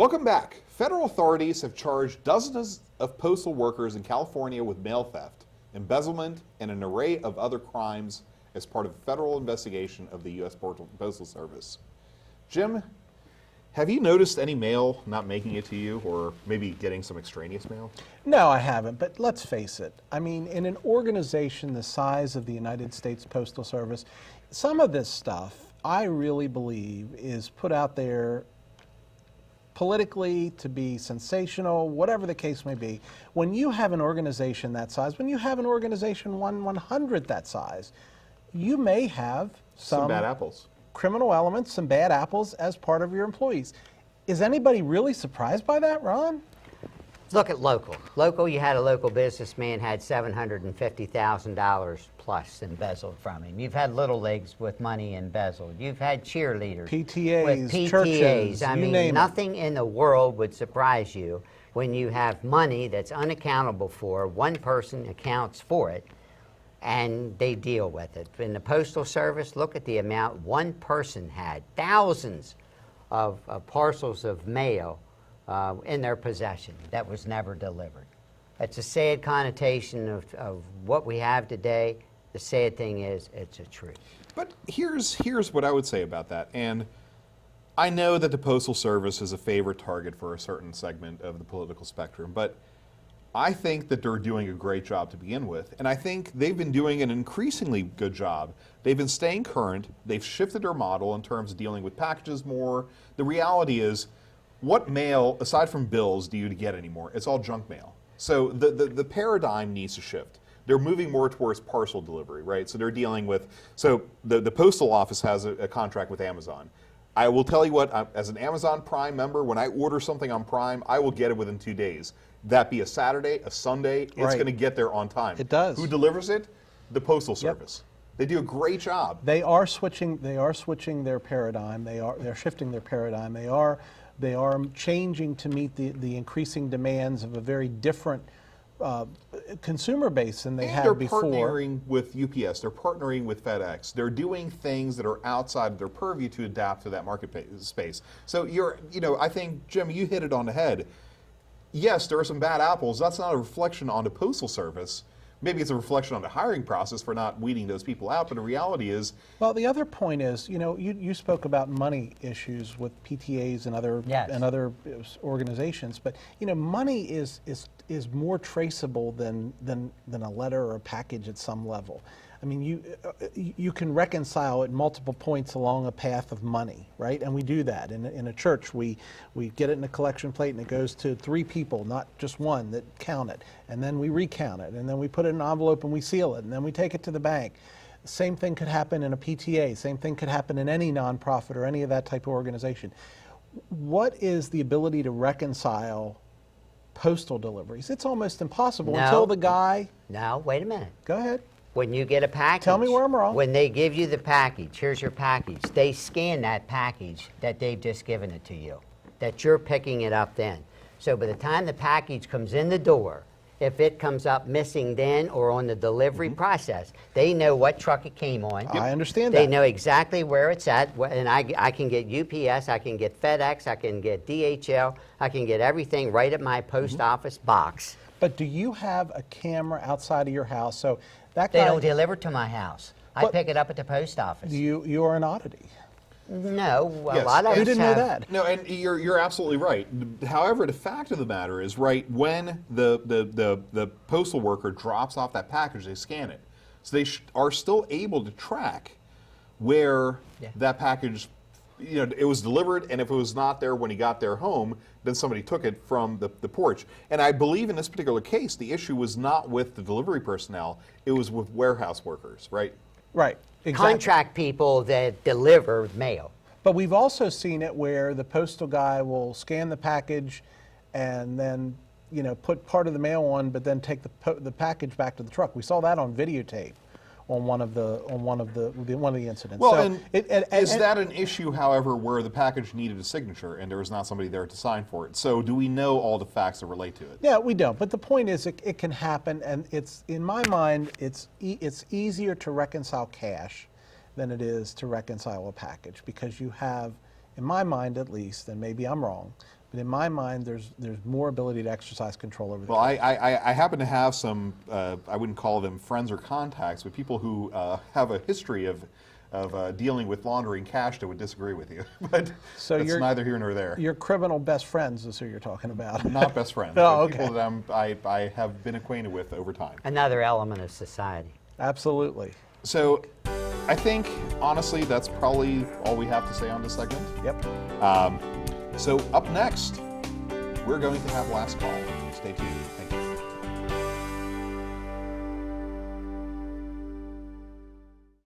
Welcome back. Federal authorities have charged dozens of postal workers in California with mail theft, embezzlement, and an array of other crimes as part of a federal investigation of the U.S. Postal Service. Jim, have you noticed any mail not making it to you, or maybe getting some extraneous mail? No, I haven't, but let's face it. I mean, in an organization the size of the United States Postal Service, some of this stuff, I really believe, is put out there politically to be sensational, whatever the case may be. When you have an organization that size, when you have an organization 1/100th that size, you may have Some bad apples. criminal elements, some bad apples as part of your employees. Is anybody really surprised by that, Ron? Look at local. Local, you had a local businessman had $750,000 plus embezzled from him. You've had little leagues with money embezzled. You've had cheerleaders PTAs, with PTAs. churches, I you mean, name it. nothing in the world would surprise you when you have money that's unaccountable for. One person accounts for it, and they deal with it. In the Postal Service, look at the amount one person had. Thousands of parcels of mail in their possession that was never delivered. It's a sad connotation of what we have today. The sad thing is, it's a truth. But here's what I would say about that. And I know that the Postal Service is a favorite target for a certain segment of the political spectrum, but I think that they're doing a great job to begin with. And I think they've been doing an increasingly good job. They've been staying current. They've shifted their model in terms of dealing with packages more. The reality is, what mail, aside from bills, do you get anymore? It's all junk mail. So the paradigm needs to shift. They're moving more towards parcel delivery, right? So they're dealing with, so the Postal Office has a contract with Amazon. I will tell you what, as an Amazon Prime member, when I order something on Prime, I will get it within 2 days. That be a Saturday, a Sunday, it's Right. going to get there on time. It does. Who delivers it? The Postal Service. They do a great job. They are switching their paradigm. They're shifting their paradigm. They are changing to meet the increasing demands of a very different consumer base than they had before. They're partnering with UPS. They're partnering with FedEx. They're doing things that are outside of their purview to adapt to that market space. So I think, Jim, you hit it on the head. Yes, there are some bad apples. That's not a reflection on the Postal Service. Maybe it's a reflection on the hiring process for not weeding those people out, but the reality is... Well, the other point is, you spoke about money issues with PTAs and other organizations, but money is more traceable than a letter or a package at some level. I mean, you can reconcile at multiple points along a path of money, right? And we do that. In a church, we get it in a collection plate and it goes to 3 people, not just one, that count it. And then we recount it. And then we put it in an envelope and we seal it. And then we take it to the bank. Same thing could happen in a PTA. Same thing could happen in any nonprofit or any of that type of organization. What is the ability to reconcile postal deliveries? It's almost impossible until the guy... Now, wait a minute. Go ahead. When you get a package, Tell me where I'm wrong. When they give you the package, here's your package. They scan that package that they've just given it to you, that you're picking it up then. So by the time the package comes in the door, if it comes up missing then or on the delivery process, they know what truck it came on. I understand that. They know exactly where it's at, and I can get UPS, I can get FedEx, I can get DHL, I can get everything right at my post office box. But do you have a camera outside of your house? So that guy, They don't deliver to my house. I pick it up at the post office. you are an oddity. No, a Yes. lot of Who us didn't know have- that? No, and you're absolutely right. However, the fact of the matter is, right, when the postal worker drops off that package, they scan it. So they are still able to track where that package, it was delivered, and if it was not there when he got there home, then somebody took it from the porch. And I believe in this particular case, the issue was not with the delivery personnel, it was with warehouse workers, right? Right. Exactly. Contract people that deliver mail. But we've also seen it where the postal guy will scan the package and then, put part of the mail on, but then take the package back to the truck. We saw that on videotape on one of the incidents. Well, So is that an issue, however, where the package needed a signature and there was not somebody there to sign for it? So do we know all the facts that relate to it? Yeah, we don't. But the point is, it can happen, and it's, in my mind, it's easier to reconcile cash than it is to reconcile a package, because you have, in my mind at least, and maybe I'm wrong, But in my mind, there's more ability to exercise control over the Well, cash. I happen to have some, I wouldn't call them friends or contacts, but people who have a history of dealing with laundering cash that would disagree with you. But So that's you're- neither here nor there. Your criminal best friends is who you're talking about. Not best friends, Oh, but okay. people that I have been acquainted with over time. Another element of society. Absolutely. So I think, honestly, that's probably all we have to say on this segment. Yep. So up next, we're going to have last call. Stay tuned. Thank you.